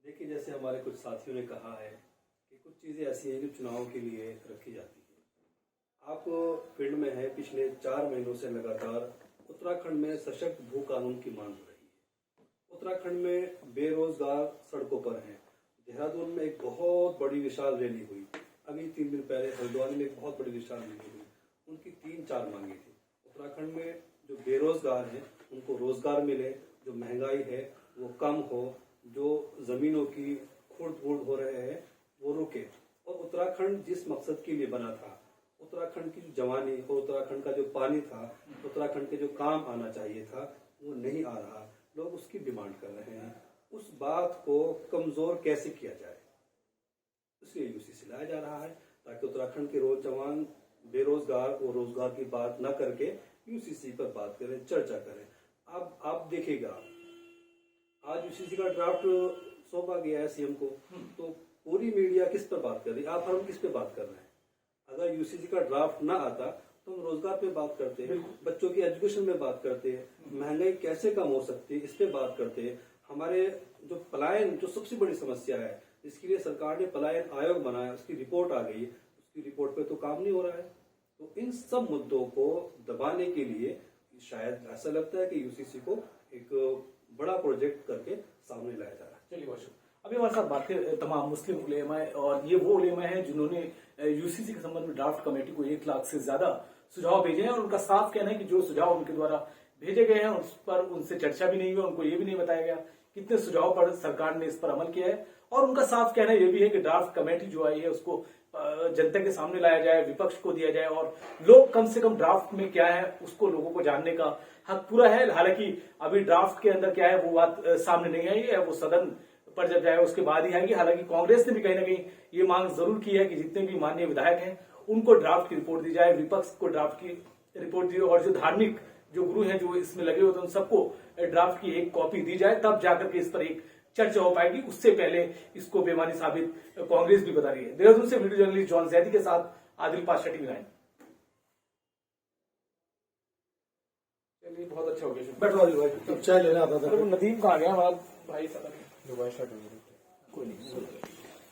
देखिए, जैसे हमारे कुछ साथियों ने कहा है कि कुछ चीज़ें ऐसी हैं जो चुनाव के लिए रखी जाती हैं। आप फील्ड में हैं, पिछले 4 महीनों से लगातार उत्तराखंड में सशक्त भू कानून की मांग हो रही है। उत्तराखंड में बेरोजगार सड़कों पर हैं। देहरादून में एक बहुत बड़ी विशाल रैली हुई। अभी 3 दिन पहले हल्द्वानी में एक बहुत बड़ी विशाल रैली हुई। उनकी 3-4 मांगे थी। उत्तराखंड में जो बेरोजगार हैं उनको रोजगार मिले, जो महंगाई है वो कम हो, जो जमीनों की खुर्द-बुर्द हो रहे हैं वो रुके, और उत्तराखंड जिस मकसद के लिए बना था, उत्तराखंड की जो जवानी और उत्तराखंड का जो पानी था, उत्तराखंड के जो काम आना चाहिए था वो नहीं आ रहा। लोग उसकी डिमांड कर रहे हैं। उस बात को कमजोर कैसे किया जाए, इसलिए यूसीसी लाया जा रहा है, ताकि उत्तराखंड के नौजवान बेरोजगार और रोजगार की बात न करके यूसीसी पर बात करें, चर्चा करें। अब आप देखिएगा, आज यूसीसी का ड्राफ्ट सौंपा गया है सीएम को, तो पूरी मीडिया किस पर बात कर रही है, आप हम किस पे बात कर रहे हैं। अगर यूसीसी का ड्राफ्ट ना आता तो हम रोजगार पे बात करते हैं, बच्चों की एजुकेशन में बात करते हैं, महंगाई कैसे कम हो सकती है इस पे बात करते हैं। हमारे जो पलायन, जो सबसे बड़ी समस्या है, जिसके लिए सरकार ने पलायन आयोग बनाया, उसकी रिपोर्ट आ गई, उसकी रिपोर्ट पे तो काम नहीं हो रहा है। तो इन सब मुद्दों को दबाने के लिए शायद ऐसा लगता है कि यूसीसी को एक बड़ा प्रोजेक्ट करके सामने लाया जा रहा है। चलिए बहुत अभी हमारे साथ बात करें तमाम मुस्लिम उलेमा, और ये वो उलेमा हैं जिन्होंने यूसीसी के संबंध में ड्राफ्ट कमेटी को 1 लाख से ज्यादा सुझाव भेजे हैं, और उनका साफ कहना है कि जो सुझाव उनके द्वारा भेजे गए हैं उस पर उनसे चर्चा भी नहीं हुई, उनको ये भी नहीं बताया गया कितने सुझाव पर सरकार ने इस पर अमल किया है। और उनका साफ कहना यह भी है कि ड्राफ्ट कमेटी जो आई है उसको जनता के सामने लाया जाए, विपक्ष को दिया जाए, और लोग कम से कम ड्राफ्ट में क्या है उसको लोगों को जानने का हक पूरा है। हालांकि अभी ड्राफ्ट के अंदर क्या है वो बात सामने नहीं आई है, वो सदन पर जब जाए उसके बाद ही आएगी। हालांकि कांग्रेस ने भी कहीं ना कहीं ये मांग जरूर की है कि जितने भी माननीय विधायक हैं उनको ड्राफ्ट की रिपोर्ट दी जाए, विपक्ष को ड्राफ्ट की रिपोर्ट दी, और जो धार्मिक जो गुरु हैं जो इसमें लगे होते हैं उन सबको ड्राफ्ट की एक कॉपी दी जाए, तब जाकर के इस पर एक चर्चा हो पाएगी। उससे पहले इसको बेमानी साबित कांग्रेस भी बता रही है। देहरादून से वीडियो जर्नलिस्ट जॉन जैदी के साथ आदिल पाशा, टीवी 9। चलिए बहुत अच्छा हो गया। बैठो आदिल भाई, चाय लेना आता था। नदीम कहाँ गया हमारा भाई? दुबई शर्ट कोई नहीं।